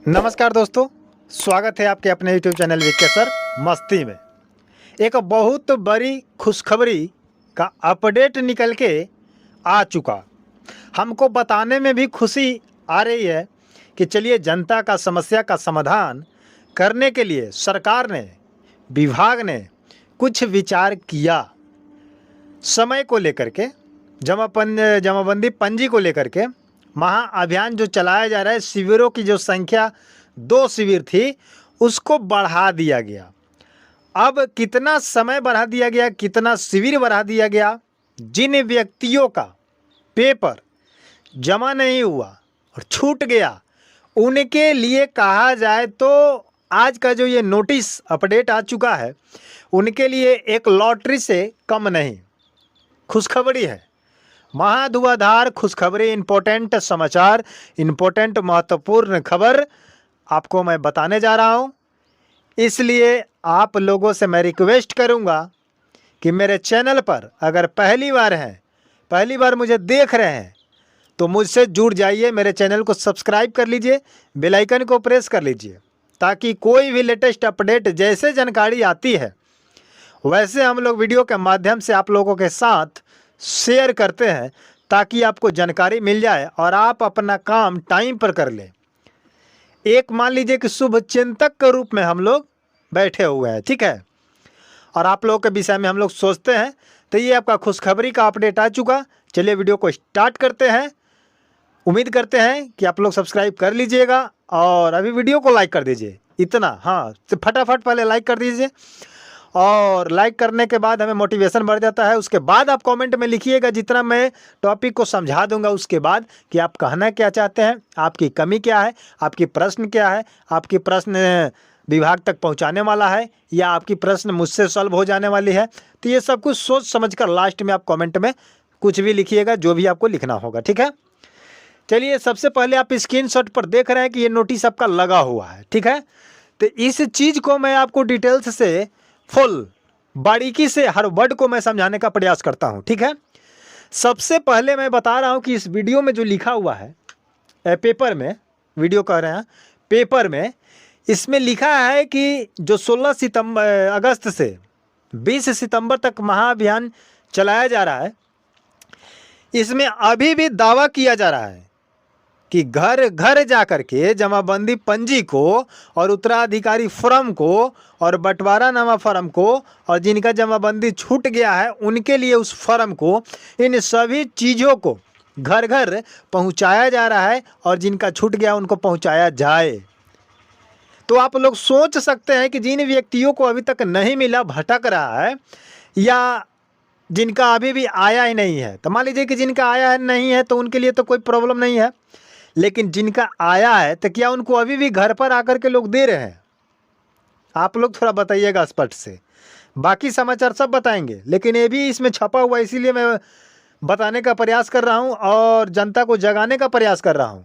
नमस्कार दोस्तों, स्वागत है आपके अपने YouTube चैनल विके सर मस्ती में। एक बहुत बड़ी खुशखबरी का अपडेट निकल के आ चुका। हमको बताने में भी खुशी आ रही है कि चलिए जनता का समस्या का समाधान करने के लिए सरकार ने, विभाग ने कुछ विचार किया। समय को लेकर के, जमाबंदी पंजी को लेकर के महाअभियान जो चलाया जा रहा है, शिविरों की जो संख्या 2 शिविर थी उसको बढ़ा दिया गया। अब कितना समय बढ़ा दिया गया, कितना शिविर बढ़ा दिया गया, जिन व्यक्तियों का पेपर जमा नहीं हुआ और छूट गया उनके लिए कहा जाए तो आज का जो ये नोटिस अपडेट आ चुका है उनके लिए एक लॉटरी से कम नहीं खुशखबरी है। महाधुआधार खुशखबरी, इम्पोर्टेंट समाचार, इम्पोर्टेंट महत्वपूर्ण खबर आपको मैं बताने जा रहा हूं। इसलिए आप लोगों से मैं रिक्वेस्ट करूंगा कि मेरे चैनल पर अगर पहली बार मुझे देख रहे हैं तो मुझसे जुड़ जाइए, मेरे चैनल को सब्सक्राइब कर लीजिए, बेल आइकन को प्रेस कर लीजिए ताकि कोई भी लेटेस्ट अपडेट जैसे जानकारी आती है वैसे हम लोग वीडियो के माध्यम से आप लोगों के साथ शेयर करते हैं ताकि आपको जानकारी मिल जाए और आप अपना काम टाइम पर कर लें। एक मान लीजिए कि शुभ चिंतक के रूप में हम लोग बैठे हुए हैं, ठीक है, और आप लोगों के विषय में हम लोग सोचते हैं। तो ये आपका खुशखबरी का अपडेट आ चुका। चलिए वीडियो को स्टार्ट करते हैं। उम्मीद करते हैं कि आप लोग सब्सक्राइब कर लीजिएगा और अभी वीडियो को लाइक कर दीजिए। इतना, हाँ, तो फटाफट पहले लाइक कर दीजिए और लाइक करने के बाद हमें मोटिवेशन बढ़ जाता है। उसके बाद आप कमेंट में लिखिएगा, जितना मैं टॉपिक को समझा दूंगा उसके बाद, कि आप कहना क्या चाहते हैं, आपकी कमी क्या है, आपकी प्रश्न क्या है, आपकी प्रश्न विभाग तक पहुंचाने वाला है या आपकी प्रश्न मुझसे सॉल्व हो जाने वाली है। तो ये सब कुछ सोच समझकर लास्ट में आप कमेंट में कुछ भी लिखिएगा, जो भी आपको लिखना होगा, ठीक है। चलिए, सबसे पहले आप स्क्रीनशॉट पर देख रहे हैं कि ये नोटिस आपका लगा हुआ है, ठीक है। तो इस चीज़ को मैं आपको डिटेल्स से फुल बारीकी से हर वर्ड को मैं समझाने का प्रयास करता हूं, ठीक है। सबसे पहले मैं बता रहा हूं कि इस वीडियो में जो लिखा हुआ है, पेपर में, वीडियो कह रहे हैं, पेपर में इसमें लिखा है कि जो 16 अगस्त से 20 सितंबर तक महाअभियान चलाया जा रहा है, इसमें अभी भी दावा किया जा रहा है कि घर घर जाकर के जमाबंदी पंजी को और उत्तराधिकारी फॉर्म को और बंटवारानामा फॉर्म को और जिनका जमाबंदी छूट गया है उनके लिए उस फॉर्म को, इन सभी चीज़ों को घर घर पहुंचाया जा रहा है और जिनका छूट गया उनको पहुंचाया जाए। तो आप लोग सोच सकते हैं कि जिन व्यक्तियों को अभी तक नहीं मिला, भटक रहा है, या जिनका अभी भी आया ही नहीं है, तो मान लीजिए कि जिनका आया नहीं है तो उनके लिए तो कोई प्रॉब्लम नहीं है, लेकिन जिनका आया है तो क्या उनको अभी भी घर पर आकर के लोग दे रहे हैं? आप लोग थोड़ा बताइएगा स्पष्ट से। बाकी समाचार सब बताएंगे, लेकिन ये भी इसमें छपा हुआ, इसीलिए मैं बताने का प्रयास कर रहा हूं और जनता को जगाने का प्रयास कर रहा हूं।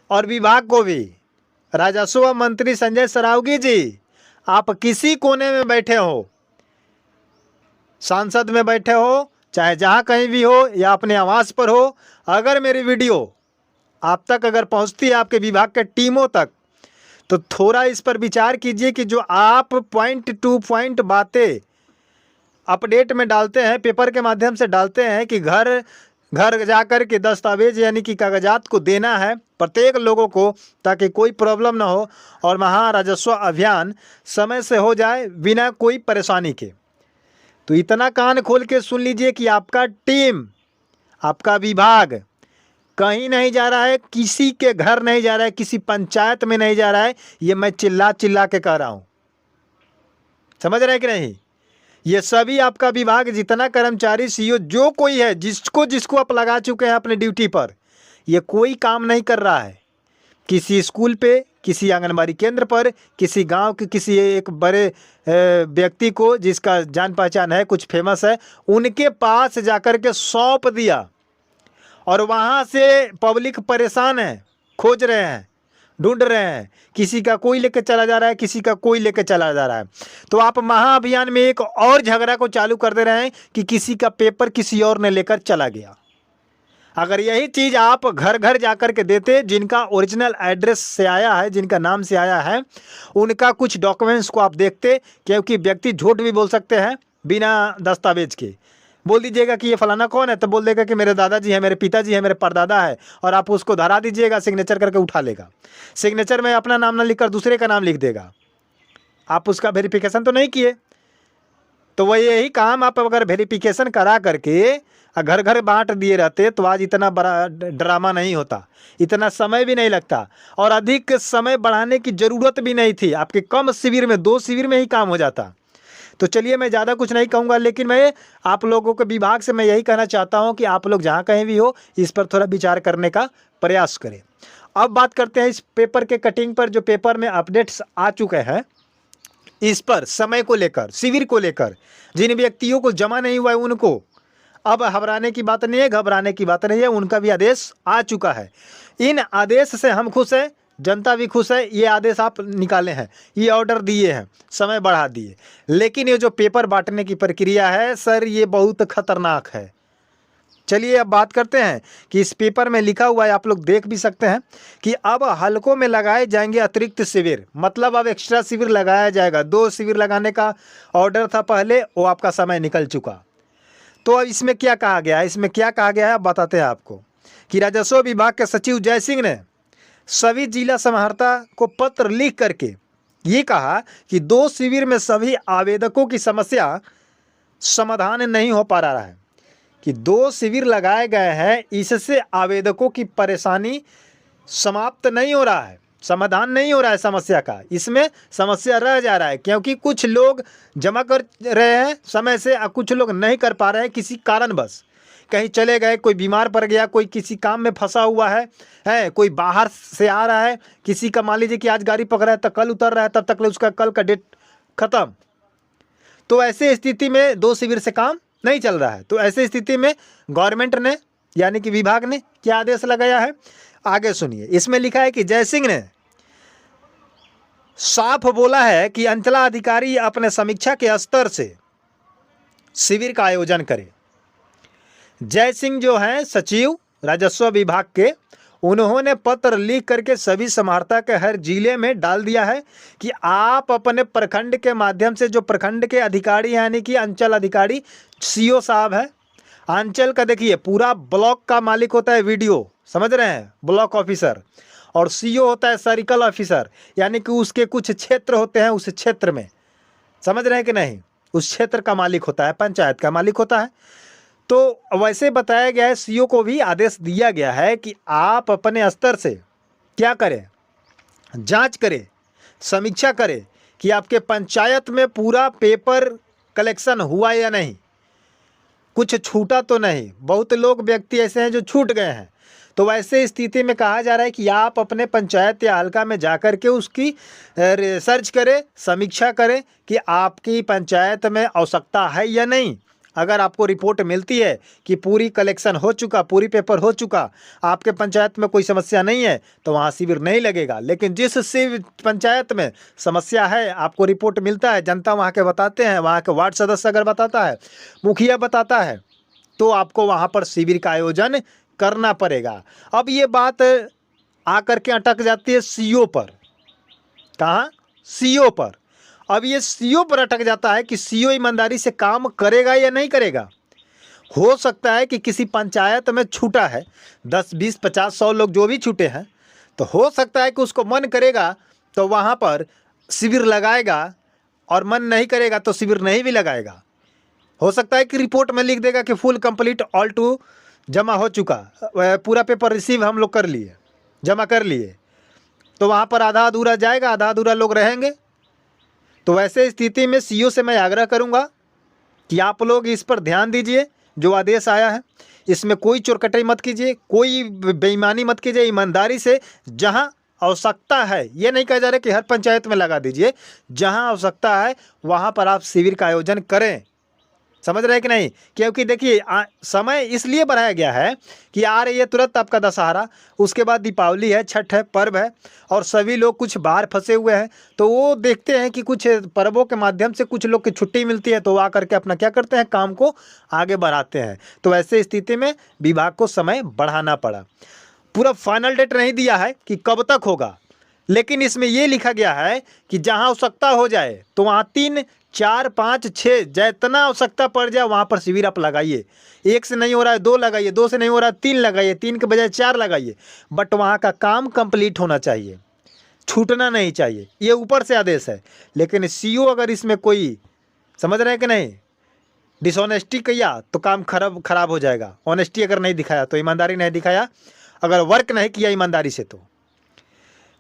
और विभाग को भी, राजस्व मंत्री संजय सरावगी जी, आप किसी कोने में बैठे हो, सांसद में बैठे हो, चाहे जहां कहीं भी हो या अपने आवास पर हो, अगर मेरी वीडियो आप तक अगर पहुंचती है, आपके विभाग के टीमों तक, तो थोड़ा इस पर विचार कीजिए कि जो आप पॉइंट टू पॉइंट बातें अपडेट में डालते हैं, पेपर के माध्यम से डालते हैं कि घर घर जाकर के दस्तावेज यानी कि कागजात को देना है प्रत्येक लोगों को ताकि कोई प्रॉब्लम ना हो और महाराजस्व अभियान समय से हो जाए बिना कोई परेशानी के। तो इतना कान खोल के सुन लीजिए कि आपका टीम, आपका विभाग कहीं नहीं जा रहा है, किसी के घर नहीं जा रहा है, किसी पंचायत में नहीं जा रहा है। ये मैं चिल्ला चिल्ला के कह रहा हूँ, समझ रहे हैं कि नहीं। ये सभी आपका विभाग, जितना कर्मचारी, सीईओ, जो कोई है, जिसको आप लगा चुके हैं अपने ड्यूटी पर, ये कोई काम नहीं कर रहा है। किसी स्कूल पे, किसी आंगनबाड़ी केंद्र पर, किसी गांव के किसी एक बड़े व्यक्ति को जिसका जान पहचान है, कुछ फेमस है, उनके पास जाकर के सौंप दिया और वहाँ से पब्लिक परेशान है, खोज रहे हैं, ढूंढ रहे हैं, किसी का कोई लेके चला जा रहा है, किसी का कोई लेके चला जा रहा है। तो आप महाअभियान में एक और झगड़ा को चालू कर दे रहे हैं कि किसी का पेपर किसी और ने लेकर चला गया। अगर यही चीज़ आप घर घर जाकर के देते, जिनका ओरिजिनल एड्रेस से आया है, जिनका नाम से आया है, उनका कुछ डॉक्यूमेंट्स को आप देखते, क्योंकि व्यक्ति झूठ भी बोल सकते हैं बिना दस्तावेज के। बोल दीजिएगा कि ये फलाना कौन है, तो बोल देगा कि मेरे दादाजी है, मेरे पिताजी है, मेरे परदादा है, और आप उसको धरा दीजिएगा, सिग्नेचर करके उठा लेगा। सिग्नेचर में अपना नाम ना लिखकर दूसरे का नाम लिख देगा। आप उसका वेरिफिकेशन तो नहीं किए। तो वही यही काम आप अगर वेरिफिकेशन करा करके घर घर बांट दिए रहते तो आज इतना बड़ा ड्रामा नहीं होता, इतना समय भी नहीं लगता, और अधिक समय बढ़ाने की ज़रूरत भी नहीं थी। आपके कम शिविर में, 2 शिविर में ही काम हो जाता। तो चलिए, मैं ज़्यादा कुछ नहीं कहूँगा, लेकिन मैं आप लोगों के विभाग से मैं यही कहना चाहता हूँ कि आप लोग जहाँ कहीं भी हो, इस पर थोड़ा विचार करने का प्रयास करें। अब बात करते हैं इस पेपर के कटिंग पर, जो पेपर में अपडेट्स आ चुके हैं। इस पर समय को लेकर, शिविर को लेकर, जिन व्यक्तियों को जमा नहीं हुआ है उनको अब घबराने की बात नहीं है, घबराने की बात नहीं है, उनका भी आदेश आ चुका है। इन आदेश से हम खुश हैं, जनता भी खुश है। ये आदेश आप निकाले हैं, ये ऑर्डर दिए हैं, समय बढ़ा दिए, लेकिन ये जो पेपर बांटने की प्रक्रिया है सर, ये बहुत खतरनाक है। चलिए अब बात करते हैं कि इस पेपर में लिखा हुआ है, आप लोग देख भी सकते हैं कि अब हलकों में लगाए जाएंगे अतिरिक्त शिविर, मतलब अब एक्स्ट्रा शिविर लगाया जाएगा। 2 शिविर लगाने का ऑर्डर था पहले, वो आपका समय निकल चुका। तो अब इसमें क्या कहा गया है, इसमें क्या कहा गया है, अब बताते हैं आपको कि राजस्व विभाग के सचिव जय सिंह ने सभी जिला समाहर्ता को पत्र लिख करके ये कहा कि 2 शिविर में सभी आवेदकों की समस्या समाधान नहीं हो पा रहा है, कि 2 शिविर लगाए गए हैं, इससे आवेदकों की परेशानी समाप्त नहीं हो रहा है, समाधान नहीं हो रहा है समस्या का, इसमें समस्या रह जा रहा है, क्योंकि कुछ लोग जमा कर रहे हैं समय से और कुछ लोग नहीं कर पा रहे हैं किसी कारणवश, कहीं चले गए, कोई बीमार पड़ गया, कोई किसी काम में फंसा हुआ है, कोई बाहर से आ रहा है, किसी का मान लीजिए कि आज गाड़ी पकड़ा है तो कल उतर रहा है, तब तक उसका कल का डेट खत्म। तो ऐसे स्थिति में 2 शिविर से काम नहीं चल रहा है। तो ऐसे स्थिति में गवर्नमेंट ने, यानी कि विभाग ने क्या आदेश लगाया है, आगे सुनिए। इसमें लिखा है कि जय सिंह ने साफ बोला है कि अंचलाधिकारी अपने समीक्षा के स्तर से शिविर का आयोजन करे। जय सिंह जो हैं सचिव राजस्व विभाग के, उन्होंने पत्र लिख करके सभी समाहर्ता के हर जिले में डाल दिया है कि आप अपने प्रखंड के माध्यम से, जो प्रखंड के अधिकारी यानी कि अंचल अधिकारी, सीओ साहब है, अंचल का देखिए पूरा ब्लॉक का मालिक होता है वीडियो, समझ रहे हैं, ब्लॉक ऑफिसर, और सीओ होता है सर्कल ऑफिसर, यानी कि उसके कुछ क्षेत्र होते हैं, उस क्षेत्र में, समझ रहे हैं कि नहीं, उस क्षेत्र का मालिक होता है, पंचायत का मालिक होता है। तो वैसे बताया गया है, सीओ को भी आदेश दिया गया है कि आप अपने स्तर से क्या करें, जांच करें, समीक्षा करें कि आपके पंचायत में पूरा पेपर कलेक्शन हुआ या नहीं, कुछ छूटा तो नहीं। बहुत लोग व्यक्ति ऐसे हैं जो छूट गए हैं, तो वैसे स्थिति में कहा जा रहा है कि आप अपने पंचायत या हल्का में जाकर के उसकी रिसर्च करें, समीक्षा करें कि आपकी पंचायत में आवश्यकता है या नहीं। अगर आपको रिपोर्ट मिलती है कि पूरी कलेक्शन हो चुका, पूरी पेपर हो चुका, आपके पंचायत में कोई समस्या नहीं है, तो वहाँ शिविर नहीं लगेगा। लेकिन जिस पंचायत में समस्या है, आपको रिपोर्ट मिलता है, जनता वहाँ के बताते हैं, वहाँ के वार्ड सदस्य अगर बताता है, मुखिया बताता है, तो आपको वहाँ पर शिविर का आयोजन करना पड़ेगा। अब ये बात आकर के अटक जाती है सीओ पर। कहाँ? सीओ पर। अब ये सीओ पर अटक जाता है कि सीओ ईमानदारी से काम करेगा या नहीं करेगा। हो सकता है कि किसी पंचायत में छूटा है, 10, 20, 50, 100 लोग जो भी छूटे हैं, तो हो सकता है कि उसको मन करेगा तो वहाँ पर शिविर लगाएगा, और मन नहीं करेगा तो शिविर नहीं भी लगाएगा। हो सकता है कि रिपोर्ट में लिख देगा कि फुल कंप्लीट ऑल टू जमा हो चुका, पूरा पेपर रिसीव हम लोग कर लिए, जमा कर लिए, तो वहाँ पर आधा अधूरा जाएगा, आधा अधूरा लोग रहेंगे। तो वैसे स्थिति में सीओ से मैं आग्रह करूँगा कि आप लोग इस पर ध्यान दीजिए, जो आदेश आया है इसमें कोई चोरकटाई मत कीजिए, कोई बेईमानी मत कीजिए, ईमानदारी से जहाँ आवश्यकता है, ये नहीं कहा जा रहा कि हर पंचायत में लगा दीजिए, जहाँ आवश्यकता है वहाँ पर आप शिविर का आयोजन करें। समझ रहे हैं कि नहीं? क्योंकि देखिए समय इसलिए बढ़ाया गया है कि आ रही है तुरंत आपका दशहरा, उसके बाद दीपावली है, छठ है, पर्व है, और सभी लोग कुछ बाहर फंसे हुए हैं, तो वो देखते हैं कि कुछ पर्वों के माध्यम से कुछ लोग की छुट्टी मिलती है, तो वो आकर के अपना क्या करते हैं, काम को आगे बढ़ाते हैं। तो ऐसे स्थिति में विभाग को समय बढ़ाना पड़ा। पूरा फाइनल डेट नहीं दिया है कि कब तक होगा, लेकिन इसमें ये लिखा गया है कि जहां आवश्यकता हो जाए तो वहां 3, 4, 5, 6 जितना आवश्यकता पड़ जाए वहां पर शिविर आप लगाइए। 1 से नहीं हो रहा है 2 लगाइए, 2 से नहीं हो रहा है 3 लगाइए, 3 के बजाय 4 लगाइए, बट वहां का काम कंप्लीट होना चाहिए, छूटना नहीं चाहिए। ये ऊपर से आदेश है, लेकिन सीईओ अगर इसमें कोई, समझ रहे हैं कि नहीं, डिसऑनेस्टी किया तो काम खराब हो जाएगा। ऑनेस्टी अगर नहीं दिखाया तो, ईमानदारी नहीं दिखाया, अगर वर्क नहीं किया ईमानदारी से,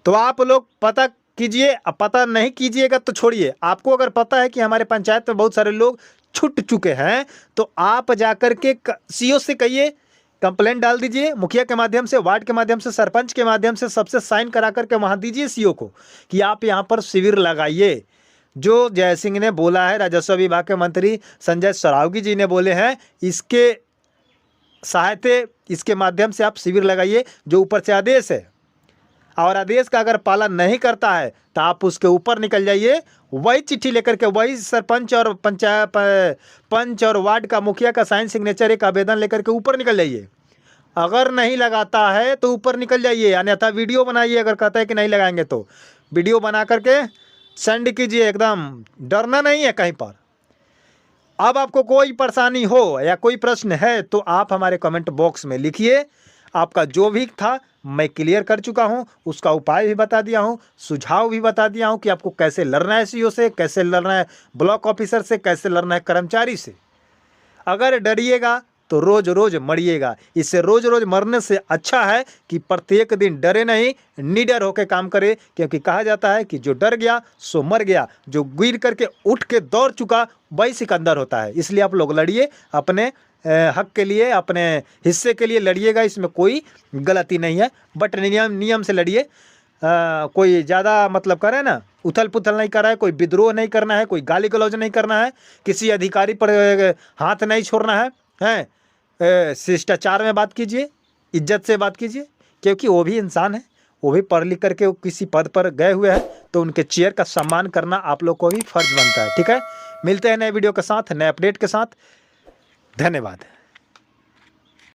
तो आप लोग पता कीजिए। अब पता नहीं कीजिएगा तो छोड़िए। आपको अगर पता है कि हमारे पंचायत में बहुत सारे लोग छूट चुके हैं, तो आप जाकर के सीईओ से कहिए, कंप्लेंट डाल दीजिए, मुखिया के माध्यम से, वार्ड के माध्यम से, सरपंच के माध्यम से, सबसे साइन करा करके वहाँ दीजिए सीईओ को कि आप यहाँ पर शिविर लगाइए। जो जय सिंह ने बोला है, राजस्व विभाग के मंत्री संजय सरावगी जी ने बोले हैं, इसके सहायता, इसके माध्यम से आप शिविर लगाइए, जो ऊपर से आदेश है। और आदेश का अगर पालन नहीं करता है तो आप उसके ऊपर निकल जाइए, वही चिट्ठी लेकर के, वही सरपंच और पंच और वार्ड का मुखिया का साइन सिग्नेचर, एक आवेदन लेकर के ऊपर निकल जाइए। अगर नहीं लगाता है तो ऊपर निकल जाइए, अन्यथा वीडियो बनाइए। अगर कहता है कि नहीं लगाएंगे तो वीडियो बना करके सेंड कीजिए, एकदम डरना नहीं है कहीं पर। अब आपको कोई परेशानी हो या कोई प्रश्न है तो आप हमारे कमेंट बॉक्स में लिखिए। आपका जो भी था मैं क्लियर कर चुका हूं, उसका उपाय भी बता दिया हूं, सुझाव भी बता दिया हूं कि आपको कैसे लड़ना है सीईओ से, कैसे लड़ना है ब्लॉक ऑफिसर से, कैसे लड़ना है कर्मचारी से। अगर डरिएगा तो रोज रोज मरिएगा। इससे रोज रोज मरने से अच्छा है कि प्रत्येक दिन डरे नहीं, निडर होकर काम करे, क्योंकि कहा जाता है कि जो डर गया सो मर गया, जो गिर करके उठ के दौड़ चुका वही सिकंदर होता है। इसलिए आप लोग लड़िए, अपने हक के लिए, अपने हिस्से के लिए लड़िएगा, इसमें कोई गलती नहीं है, बट नियम से लड़िए। कोई ज़्यादा मतलब करे ना, उथल पुथल नहीं कर रहा है, कोई विद्रोह नहीं करना है, कोई गाली गलौज नहीं करना है, किसी अधिकारी पर हाथ नहीं छोड़ना है, शिष्टाचार में बात कीजिए, इज्जत से बात कीजिए, क्योंकि वो भी इंसान है, वो भी पढ़ लिख करके किसी पद पर गए हुए हैं, तो उनके चेयर का सम्मान करना आप लोग को भी फर्ज बनता है। ठीक है, मिलते हैं नए वीडियो के साथ, नए अपडेट के साथ। धन्यवाद।